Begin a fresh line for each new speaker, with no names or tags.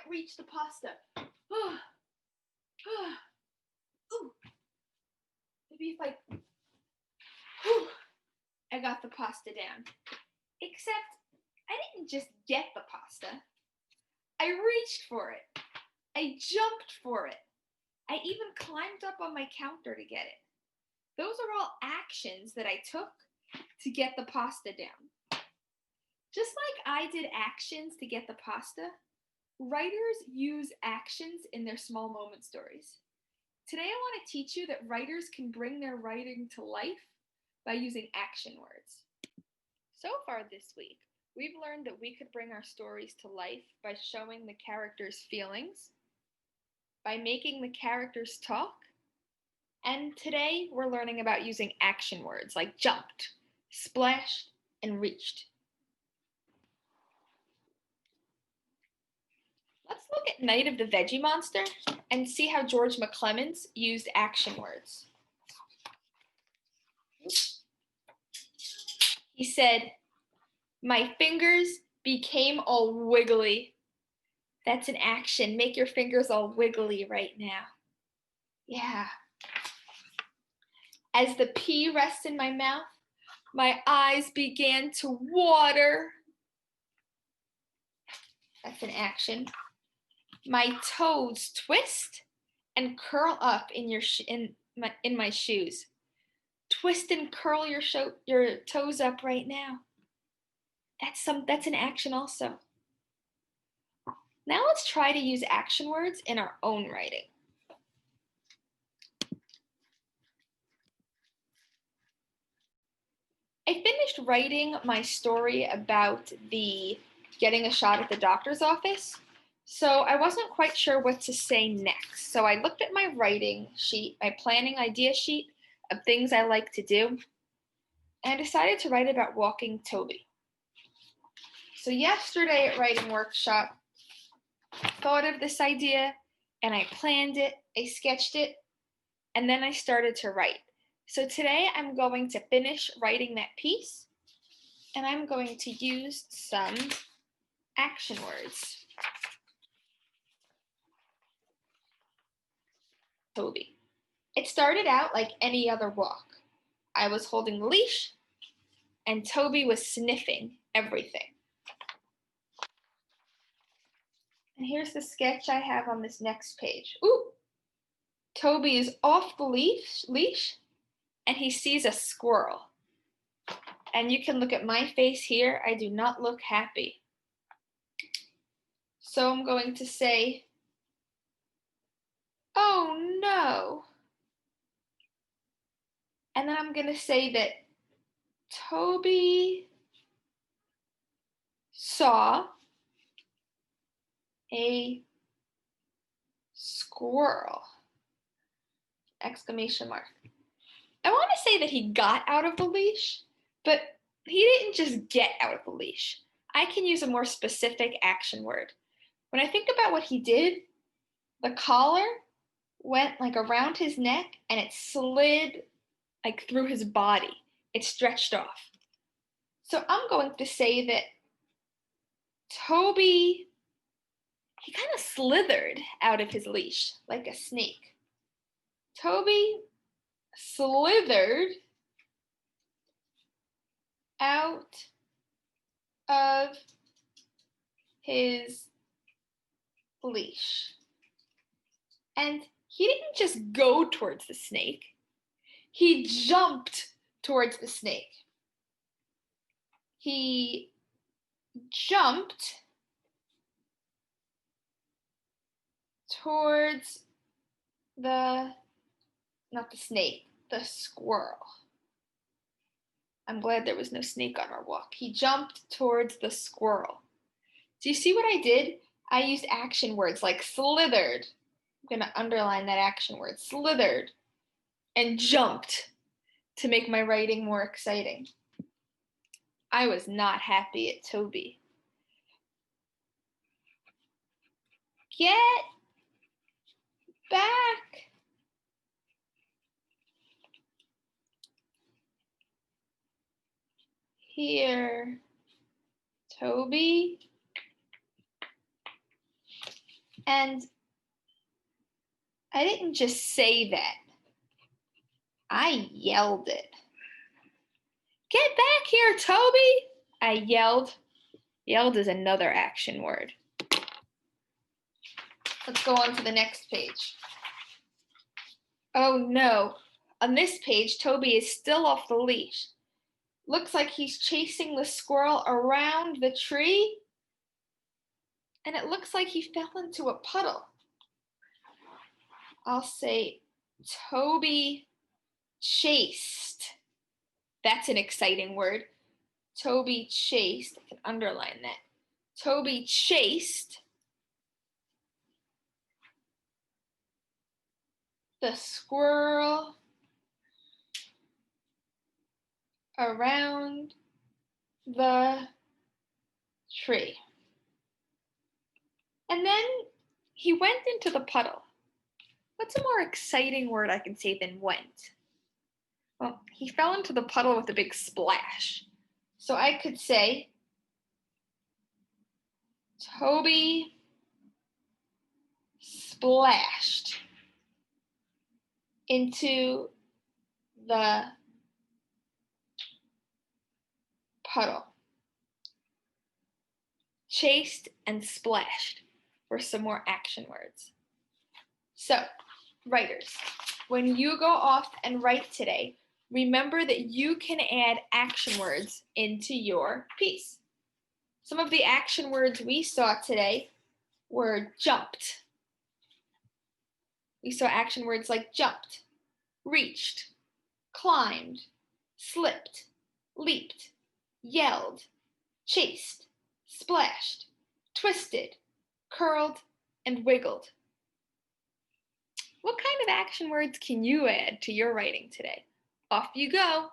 can't reach the pasta. Ooh. Maybe if I got the pasta down. Except I didn't just get the pasta. I reached for it. I jumped for it. I even climbed up on my counter to get it. Those are all actions that I took to get the pasta down. Just like I did actions to get the pasta, writers use actions in their small moment stories. Today I want to teach you that writers can bring their writing to life by using action words. So far this week, we've learned that we could bring our stories to life by showing the characters' feelings, by making the characters talk, and today we're learning about using action words like jumped, splashed, and reached. Let's look at Night of the Veggie Monster and see how George McClemens used action words. He said, "My fingers became all wiggly." That's an action. Make your fingers all wiggly right now. Yeah. As the pea rests in my mouth, my eyes began to water. That's an action. My toes twist and curl up in my shoes. Twist and curl your toes up right now. That's an action also. Now let's try to use action words in our own writing. I finished writing my story about the getting a shot at the doctor's office, so I wasn't quite sure what to say next. So I looked at my writing sheet, my planning idea sheet of things I like to do, and I decided to write about walking Toby. So yesterday at writing workshop, I thought of this idea and I planned it, I sketched it, and then I started to write. So today I'm going to finish writing that piece and I'm going to use some action words. Toby. It started out like any other walk. I was holding the leash and Toby was sniffing everything. And here's the sketch I have on this next page. Ooh! Toby is off the leash and he sees a squirrel. And you can look at my face here. I do not look happy. So I'm going to say, "Oh no." And then I'm going to say that Toby saw a squirrel. Exclamation mark. I want to say that he got out of the leash, but he didn't just get out of the leash. I can use a more specific action word. When I think about what he did, the collar went like around his neck and it slid like through his body. It stretched off. So I'm going to say that Toby, he kind of slithered out of his leash like a snake. Toby slithered out of his leash. And he didn't just go towards the snake. He jumped towards the snake. He jumped towards not the snake, the squirrel. I'm glad there was no snake on our walk. He jumped towards the squirrel. Do you see what I did? I used action words like slithered. I'm going to underline that action word, slithered, and jumped to make my writing more exciting. I was not happy at Toby. Get back. Here, Toby. And I didn't just say that. I yelled it. Get back here, Toby! I yelled. Yelled is another action word. Let's go on to the next page. Oh no. On this page, Toby is still off the leash. Looks like he's chasing the squirrel around the tree. And it looks like he fell into a puddle. I'll say Toby chased. That's an exciting word. Toby chased. I can underline that. Toby chased the squirrel around the tree. And then he went into the puddle. What's a more exciting word I can say than went? Well, he fell into the puddle with a big splash. So I could say, Toby splashed into the puddle. Chased and splashed were some more action words. So, writers, when you go off and write today, remember that you can add action words into your piece. Some of the action words we saw today were jumped. We saw action words like jumped, reached, climbed, slipped, leaped, yelled, chased, splashed, twisted, curled, and wiggled. What kind of action words can you add to your writing today? Off you go!